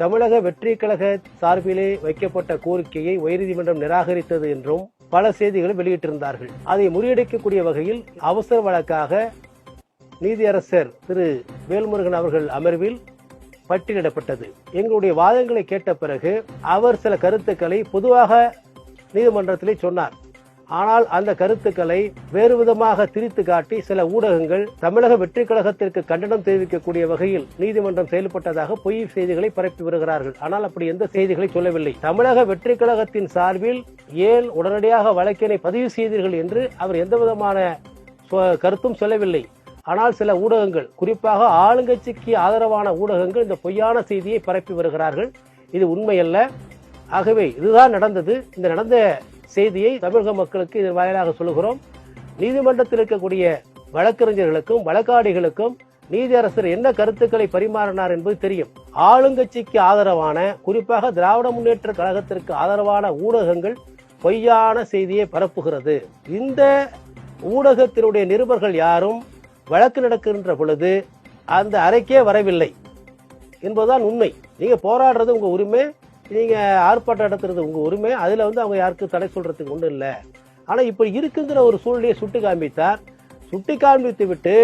தமிழக வெற்றி கழக சார்பிலே வைக்கப்பட்ட கோரிக்கையை உயர்நீதிமன்றம் நிராகரித்தது என்றும் பல செய்திகளை வெளியிட்டிருந்தார்கள். அதை முறியடிக்கக்கூடிய வகையில் அவசர வழக்காக நீதியரசர் திரு வேல்முருகன் அவர்கள் அமர்வில் பட்டியலிடப்பட்டது. எங்களுடைய வாதங்களை கேட்ட பிறகு அவர் சில கருத்துக்களை பொதுவாக நீதிமன்றத்திலே சொன்னார். ஆனால் அந்த கருத்துக்களை வேறு விதமாக திரித்து காட்டி சில ஊடகங்கள் தமிழக வெற்றி கழகத்திற்கு கண்டனம் தெரிவிக்கக்கூடிய வகையில் நீதிமன்றம் செயல்பட்டதாக பொய் செய்திகளை பரப்பி வருகிறார்கள். ஆனால் அப்படி எந்த செய்திகளை சொல்லவில்லை. தமிழக வெற்றி கழகத்தின் சார்பில் ஏன் உடனடியாக வழக்கினை பதிவு செய்தீர்கள் என்று அவர் எந்த விதமான கருத்தும் சொல்லவில்லை. ஆனால் சில ஊடகங்கள், குறிப்பாக ஆளுங்கட்சிக்கு ஆதரவான ஊடகங்கள் இந்த பொய்யான செய்தியை பரப்பி வருகிறார்கள். இது உண்மையல்ல. ஆகவே இதுதான் நடந்தது. இந்த நடந்த செய்தியை தமிழக மக்களுக்கு இதன் வாயிலாக சொல்லுகிறோம். நீதிமன்றத்தில் இருக்கக்கூடிய வழக்கறிஞர்களுக்கும் வழக்காடிகளுக்கும் நீதியரசர் என்ன கருத்துக்களை பரிமாறினார் என்பது தெரியும். ஆளுங்கட்சிக்கு ஆதரவான, குறிப்பாக திராவிட முன்னேற்ற கழகத்திற்கு ஆதரவான ஊடகங்கள் பொய்யான செய்தியை பரப்புகிறது. இந்த ஊடகத்தினுடைய நிருபர்கள் யாரும் வழக்கு நடக்கின்ற பொழுது அந்த அறைக்கே வரவில்லை என்பதுதான் உண்மை. நீங்க போராடுறது உங்க உரிமை, நீங்க ஆர்ப்பாட்டம் நடத்துறது உங்க உரிமை. அதுல அவங்க யாருக்கும் தடை சொல்றதுக்கு ஒன்றும் இல்லை. ஆனா இப்படி இருக்குங்கிற ஒரு சூழ்நிலையை சுட்டி காண்பித்தார். சுட்டி காண்பித்து விட்டு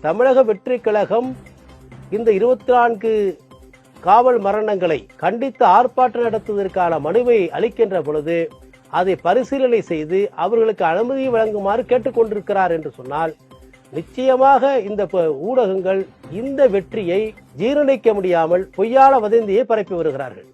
தமிழக வெற்றி கழகம் இந்த 24 காவல் மரணங்களை கண்டித்து ஆர்ப்பாட்டம் நடத்துவதற்கான மனுவை அளிக்கின்ற பொழுது அதை பரிசீலனை செய்து அவர்களுக்கு அனுமதி வழங்குமாறு கேட்டுக்கொண்டிருக்கிறார் என்று சொன்னால், நிச்சயமாக இந்த ஊடகங்கள் இந்த வெற்றியை ஜீரணிக்க முடியாமல் பொய்யான வதந்தியை பரப்பி வருகிறார்கள்.